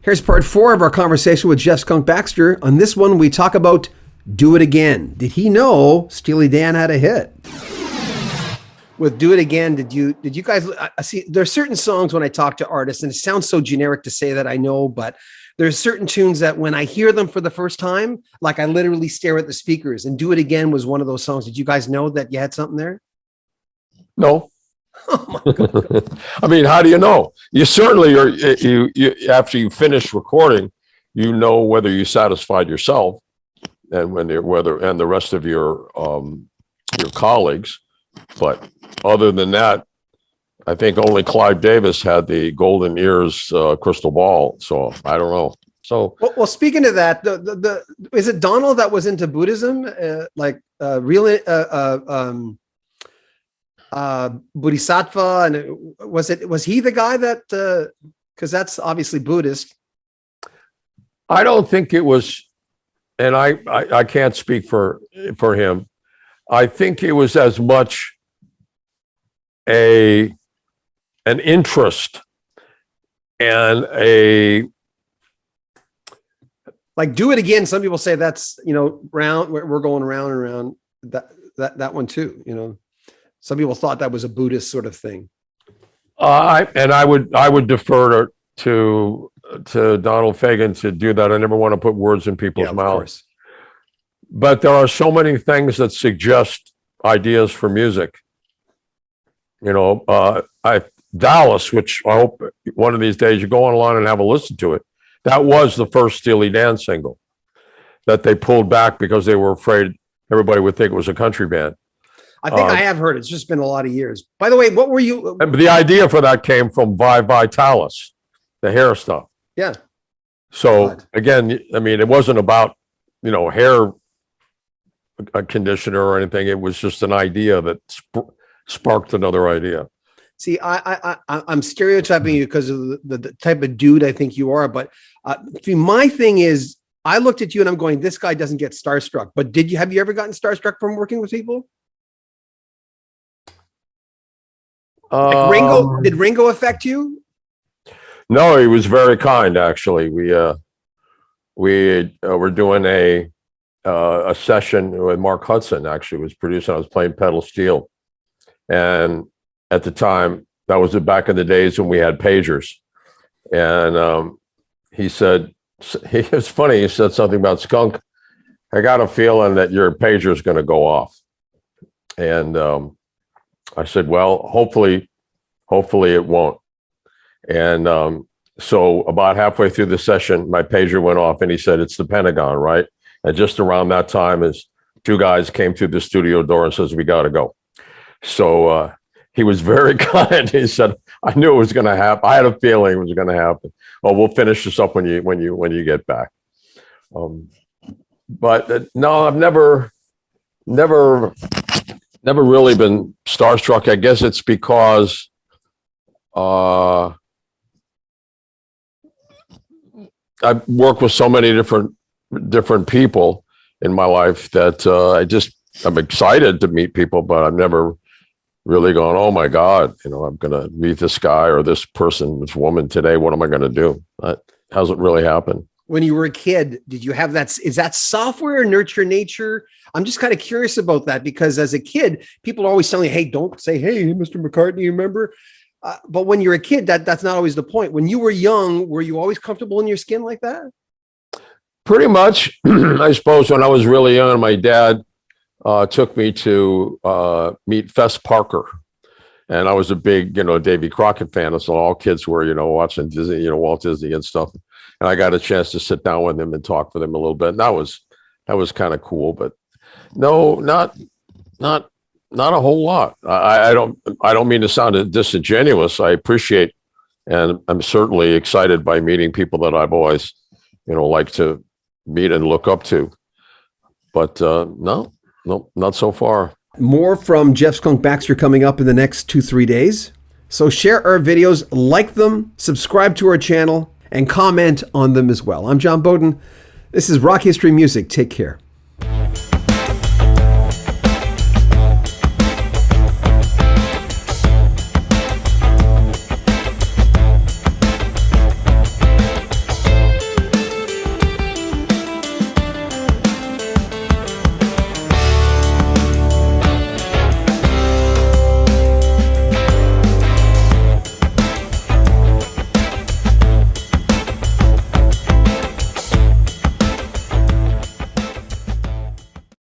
Here's part 4 of our conversation with Jeff Skunk Baxter. On this one, we talk about Do It Again. Did he know Steely Dan had a hit? With Do It Again, did you guys see? There are certain songs when I talk to artists, and it sounds so generic to say that, I know, but there's certain tunes that when I hear them for the first time, like I literally stare at the speakers. And Do It Again was one of those songs. Did you guys know that you had something there? No. Oh my God. I mean, how do you know? You certainly are. You after you finish recording, you know whether you satisfied yourself and and the rest of your colleagues. But other than that, I think only Clive Davis had the golden ears crystal ball. So I don't know. So well, speaking of that, is it Donald that was into Buddhism, Bodhisattva, and was he the guy that? Because that's obviously Buddhist. I don't think it was, and I can't speak for him. I think it was as much an interest and like Do It Again. Some people say that's, round. We're going around and around. That one too. Some people thought that was a Buddhist sort of thing. I would defer to Donald Fagen to do that. I never want to put words in people's mouths. But there are so many things that suggest ideas for music. Dallas, which I hope one of these days you go online and have a listen to it. That was the first Steely Dan single that they pulled back because they were afraid everybody would think it was a country band. I think I have heard it. It's just been a lot of years. By the way, what were you? The idea for that came from Vitalis, the hair stuff. Yeah. So again, I mean, it wasn't about, hair conditioner or anything. It was just an idea that sparked another idea. See, I'm stereotyping you because of the type of dude I think you are. But my thing is, I looked at you and I'm going, this guy doesn't get starstruck. But have you ever gotten starstruck from working with people? Like Ringo, did Ringo affect you? No, he was very kind. Actually, we were doing a session with Mark Hudson. Actually, was producing. I was playing pedal steel, and at the time, that was back in the days when we had pagers. And he said, it's funny. He said something about Skunk. I got a feeling that your pager is going to go off, and I said, well, hopefully it won't. And so about halfway through the session, my pager went off and he said, it's the Pentagon, right? And just around that time, as two guys came through the studio door and says, we got to go. So he was very kind. He said, I knew it was going to happen. I had a feeling it was going to happen. Oh, we'll finish this up when you get back. But no, I've never really been starstruck. I guess it's because I've worked with so many different people in my life that I'm excited to meet people, but I've never really gone, oh my God, I'm going to meet this guy or this person, this woman today. What am I going to do? That hasn't really happened. When you were a kid, did you have that? Is that software, nurture nature? I'm just kind of curious about that because as a kid, people are always telling you, hey, don't say, hey, Mr. McCartney, you remember? But when you're a kid, that's not always the point. When you were young, were you always comfortable in your skin like that? Pretty much. I suppose when I was really young, my dad took me to meet Fess Parker. And I was a big, Davy Crockett fan. So all kids were, watching Disney, Walt Disney and stuff. And I got a chance to sit down with him and talk with him a little bit. And that was kind of cool, but no, not a whole lot. I don't mean to sound disingenuous. I appreciate, and I'm certainly excited by meeting people that I've always, liked to meet and look up to. But no, not so far. More from Jeff Skunk Baxter coming up in the next 2-3 days. So share our videos, like them, subscribe to our channel, and comment on them as well. I'm John Beaudin. This is Rock History Music. Take care.